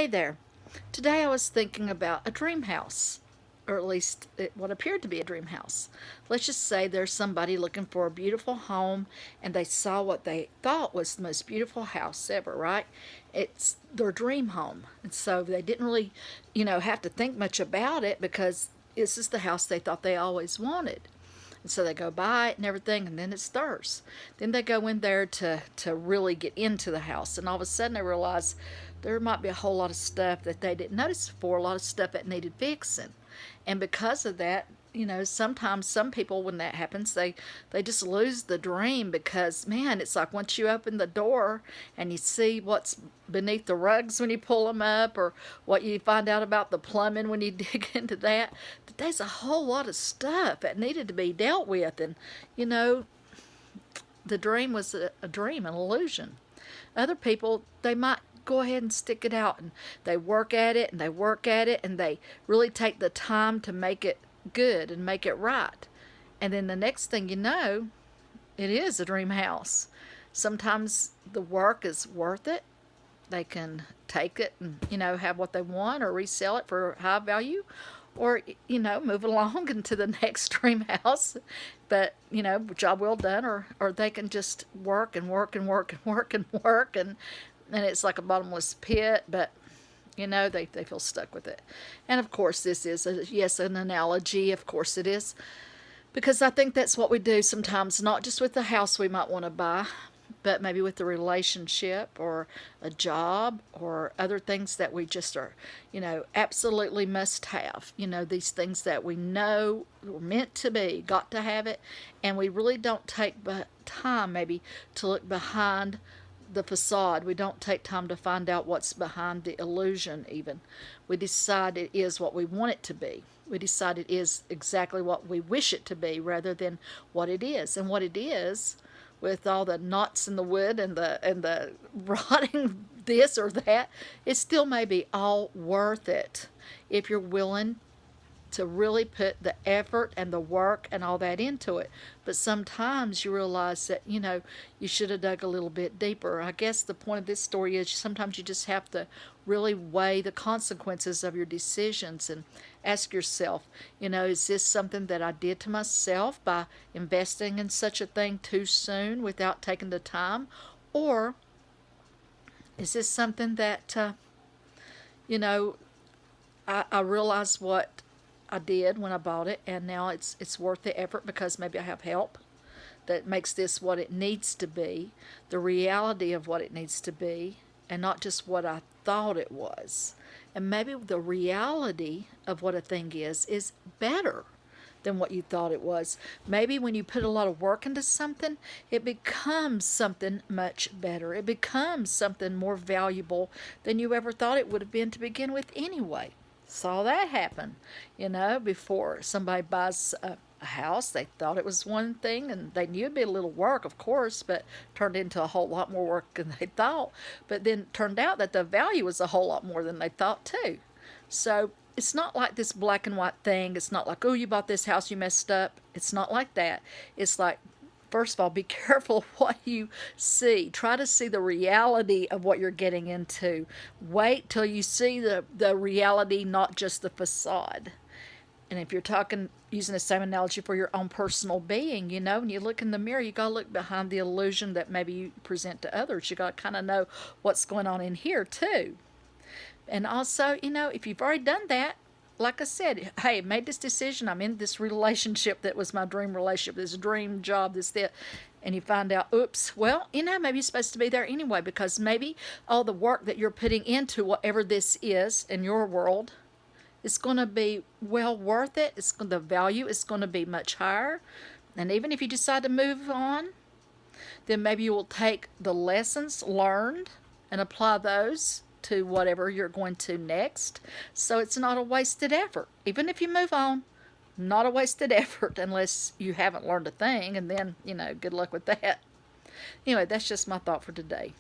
Hey there. Today I was thinking about a dream house, or at least what appeared to be a dream house. Let's just say there's somebody looking for a beautiful home and they saw what they thought was the most beautiful house ever, right? It's their dream home. And so they didn't really, have to think much about it because this is the house they thought they always wanted. And so they go buy it and everything, and then it's theirs. Then they go in there to really get into the house, and all of a sudden they realize there might be a whole lot of stuff that they didn't notice before, a lot of stuff that needed fixing. And because of that, sometimes some people, when that happens, they just lose the dream because, man, it's like once you open the door and you see what's beneath the rugs when you pull them up, or what you find out about the plumbing when you dig into that, there's a whole lot of stuff that needed to be dealt with. And, the dream was a dream, an illusion. Other people, they might go ahead and stick it out, and they work at it and they work at it and they really take the time to make it good and make it right. And then the next thing you know, it is a dream house. Sometimes the work is worth it. They can take it and, have what they want or resell it for high value, or, move along into the next dream house. But, job well done, or they can just work and work and work and work and work, and it's like a bottomless pit, but they feel stuck with it. And of course, this is an analogy. Of course it is, because I think that's what we do sometimes, not just with the house we might want to buy, but maybe with the relationship or a job or other things that we just are, absolutely must have. These things that we know were meant to be, got to have it, and we really don't take time maybe to look behind the facade. We don't take time to find out what's behind the illusion even. We decide it is what we want it to be. We decide it is exactly what we wish it to be rather than what it is. And what it is, with all the knots in the wood and the rotting this or that, it still may be all worth it if you're willing to really put the effort and the work and all that into it. But sometimes you realize that, you should have dug a little bit deeper. I guess the point of this story is sometimes you just have to really weigh the consequences of your decisions and ask yourself, is this something that I did to myself by investing in such a thing too soon without taking the time? Or is this something that, I realize what I did when I bought it, and now it's worth the effort because maybe I have help that makes this what it needs to be, the reality of what it needs to be, and not just what I thought it was. And maybe the reality of what a thing is better than what you thought it was. Maybe when you put a lot of work into something, it becomes something much better. It becomes something more valuable than you ever thought it would have been to begin with anyway. Saw that happen, before somebody buys a house. They thought it was one thing and they knew it'd be a little work, of course, but turned into a whole lot more work than they thought. But then turned out that the value was a whole lot more than they thought too. So it's not like this black and white thing. It's not like, oh, you bought this house, you messed up. It's not like that. It's like, first of all, be careful of what you see. Try to see the reality of what you're getting into. Wait till you see the reality, not just the facade. And if you're using the same analogy for your own personal being, when you look in the mirror, you got to look behind the illusion that maybe you present to others. You got to kind of know what's going on in here too. And also, if you've already done that, like I said, hey, made this decision. I'm in this relationship that was my dream relationship, this dream job, that. And you find out, oops, well, maybe you're supposed to be there anyway, because maybe all the work that you're putting into whatever this is in your world is going to be well worth it. The value is going to be much higher. And even if you decide to move on, then maybe you will take the lessons learned and apply those to whatever you're going to next. So it's not a wasted effort. Even if you move on, not a wasted effort unless you haven't learned a thing, and then, good luck with that. Anyway, that's just my thought for today.